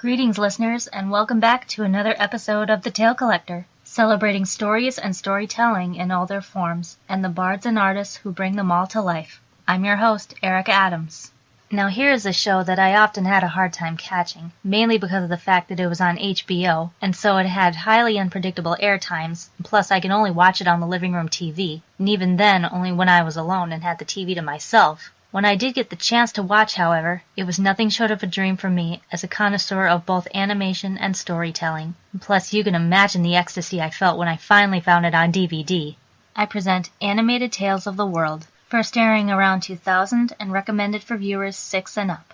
Greetings, listeners, and welcome back to another episode of The Tale Collector, celebrating stories and storytelling in all their forms, and the bards and artists who bring them all to life. I'm your host, Erica Adams. Now here is a show that I often had a hard time catching, mainly because of the fact that it was on HBO, and so it had highly unpredictable air times, plus I could only watch it on the living room TV, and even then only when I was alone and had the TV to myself. When I did get the chance to watch, however, it was nothing short of a dream for me as a connoisseur of both animation and storytelling. Plus, you can imagine the ecstasy I felt when I finally found it on DVD. I present Animated Tales of the World, first airing around 2000 and recommended for viewers 6 and up.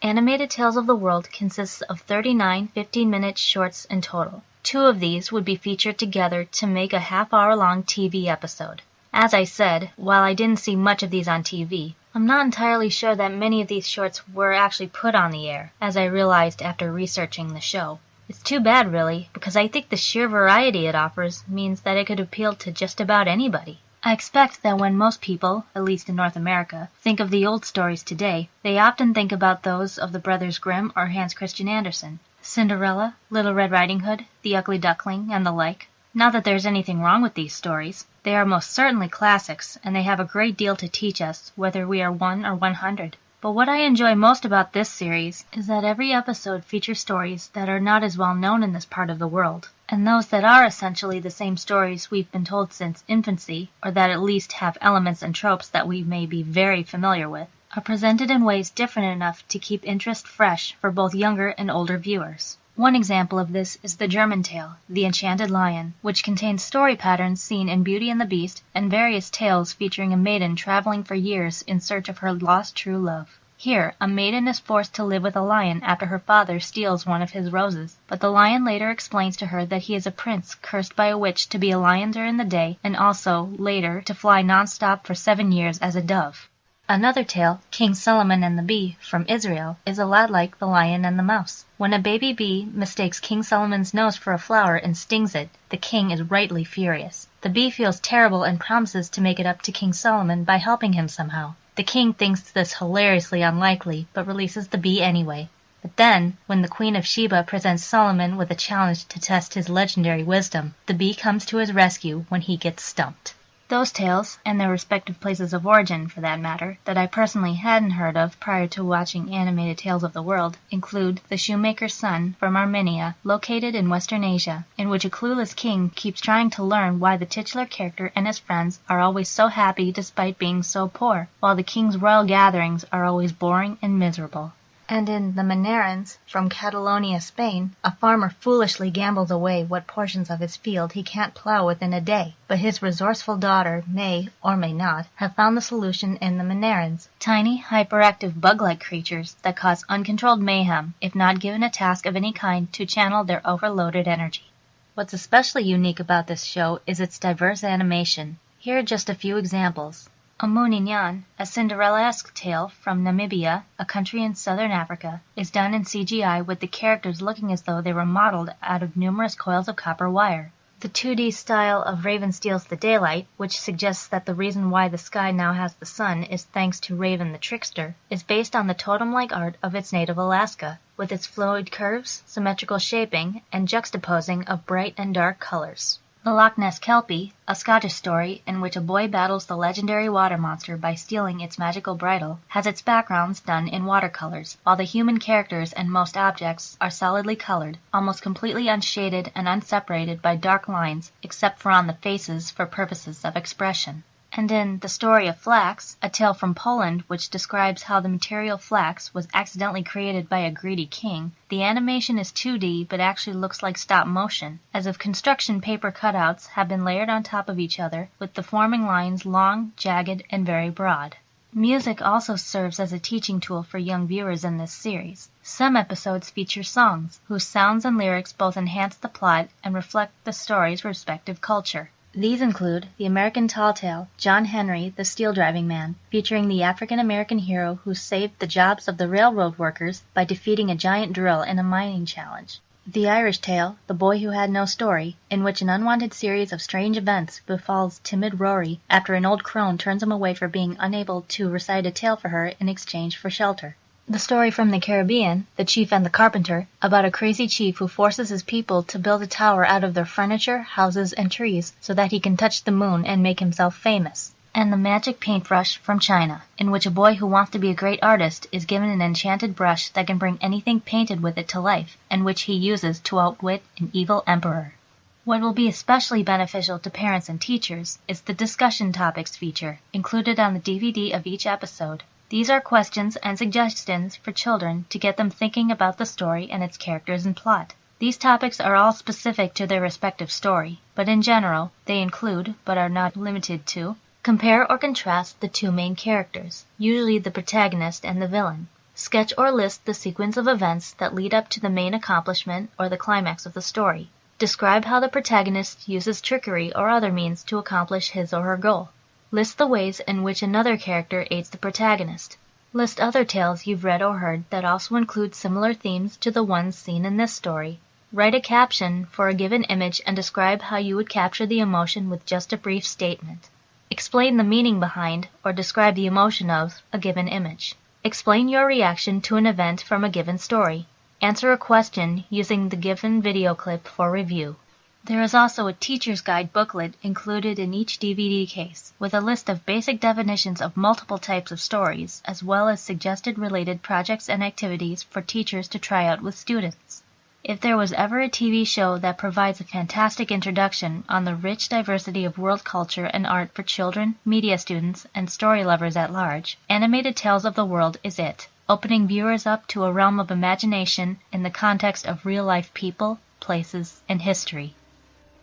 Animated Tales of the World consists of 39 15-minute shorts in total. 2 of these would be featured together to make a half-hour-long TV episode. As I said, while I didn't see much of these on TV, I'm not entirely sure that many of these shorts were actually put on the air, as I realized after researching the show. It's too bad, really, because I think the sheer variety it offers means that it could appeal to just about anybody. I expect that when most people, at least in North America, think of the old stories today, they often think about those of the Brothers Grimm or Hans Christian Andersen. Cinderella, Little Red Riding Hood, The Ugly Duckling, and the like. Not that there's anything wrong with these stories. They are most certainly classics, and they have a great deal to teach us, whether we are 1 or 100. But what I enjoy most about this series is that every episode features stories that are not as well known in this part of the world, and those that are essentially the same stories we've been told since infancy, or that at least have elements and tropes that we may be very familiar with, are presented in ways different enough to keep interest fresh for both younger and older viewers. One example of this is the German tale, The Enchanted Lion, which contains story patterns seen in Beauty and the Beast and various tales featuring a maiden traveling for years in search of her lost true love. Here, a maiden is forced to live with a lion after her father steals one of his roses, but the lion later explains to her that he is a prince cursed by a witch to be a lion during the day and also, later, to fly non-stop for 7 years as a dove. Another tale, King Solomon and the Bee, from Israel, is a lot like The Lion and the Mouse. When a baby bee mistakes King Solomon's nose for a flower and stings it, the king is rightly furious. The bee feels terrible and promises to make it up to King Solomon by helping him somehow. The king thinks this hilariously unlikely, but releases the bee anyway. But then, when the Queen of Sheba presents Solomon with a challenge to test his legendary wisdom, the bee comes to his rescue when he gets stumped. Those tales, and their respective places of origin for that matter, that I personally hadn't heard of prior to watching Animated Tales of the World, include The Shoemaker's Son from Armenia, located in Western Asia, in which a clueless king keeps trying to learn why the titular character and his friends are always so happy despite being so poor, while the king's royal gatherings are always boring and miserable. And in The Manarins, from Catalonia, Spain, a farmer foolishly gambles away what portions of his field he can't plow within a day, but his resourceful daughter may, or may not, have found the solution in the Manarins, tiny, hyperactive bug-like creatures that cause uncontrolled mayhem if not given a task of any kind to channel their overloaded energy. What's especially unique about this show is its diverse animation. Here are just a few examples. Amuninyan, a Cinderella-esque tale from Namibia, a country in southern Africa, is done in CGI with the characters looking as though they were modeled out of numerous coils of copper wire. The 2D style of Raven Steals the Daylight, which suggests that the reason why the sky now has the sun is thanks to Raven the Trickster, is based on the totem-like art of its native Alaska, with its fluid curves, symmetrical shaping, and juxtaposing of bright and dark colors. The Loch Ness Kelpie, a Scottish story in which a boy battles the legendary water monster by stealing its magical bridle, has its backgrounds done in watercolors, while the human characters and most objects are solidly colored, almost completely unshaded and unseparated by dark lines except for on the faces for purposes of expression. And in The Story of Flax, a tale from Poland which describes how the material flax was accidentally created by a greedy king, the animation is 2D but actually looks like stop motion, as if construction paper cutouts have been layered on top of each other, with the forming lines long, jagged, and very broad. Music also serves as a teaching tool for young viewers in this series. Some episodes feature songs, whose sounds and lyrics both enhance the plot and reflect the story's respective culture. These include the American tall tale, John Henry, the Steel Driving Man, featuring the African-American hero who saved the jobs of the railroad workers by defeating a giant drill in a mining challenge. The Irish tale, The Boy Who Had No Story, in which an unwanted series of strange events befalls timid Rory after an old crone turns him away for being unable to recite a tale for her in exchange for shelter. The story from the Caribbean, The Chief and the Carpenter, about a crazy chief who forces his people to build a tower out of their furniture, houses, and trees so that he can touch the moon and make himself famous. And The Magic Paintbrush from China, in which a boy who wants to be a great artist is given an enchanted brush that can bring anything painted with it to life, and which he uses to outwit an evil emperor. What will be especially beneficial to parents and teachers is the Discussion Topics feature, included on the DVD of each episode. These are questions and suggestions for children to get them thinking about the story and its characters and plot. These topics are all specific to their respective story, but in general, they include, but are not limited to, compare or contrast the two main characters, usually the protagonist and the villain. Sketch or list the sequence of events that lead up to the main accomplishment or the climax of the story. Describe how the protagonist uses trickery or other means to accomplish his or her goal. List the ways in which another character aids the protagonist. List other tales you've read or heard that also include similar themes to the ones seen in this story. Write a caption for a given image and describe how you would capture the emotion with just a brief statement. Explain the meaning behind, or describe the emotion of, a given image. Explain your reaction to an event from a given story. Answer a question using the given video clip for review. There is also a teacher's guide booklet included in each DVD case, with a list of basic definitions of multiple types of stories, as well as suggested related projects and activities for teachers to try out with students. If there was ever a TV show that provides a fantastic introduction on the rich diversity of world culture and art for children, media students, and story lovers at large, Animated Tales of the World is it, opening viewers up to a realm of imagination in the context of real-life people, places, and history.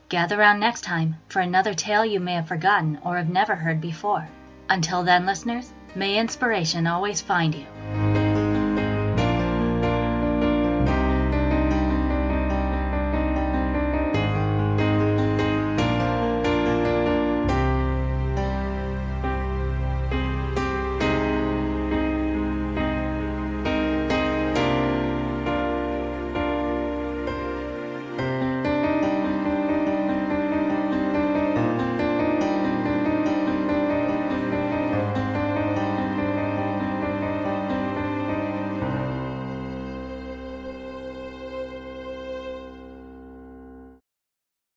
Gather round next time for another tale you may have forgotten or have never heard before. Until then, listeners, may inspiration always find you.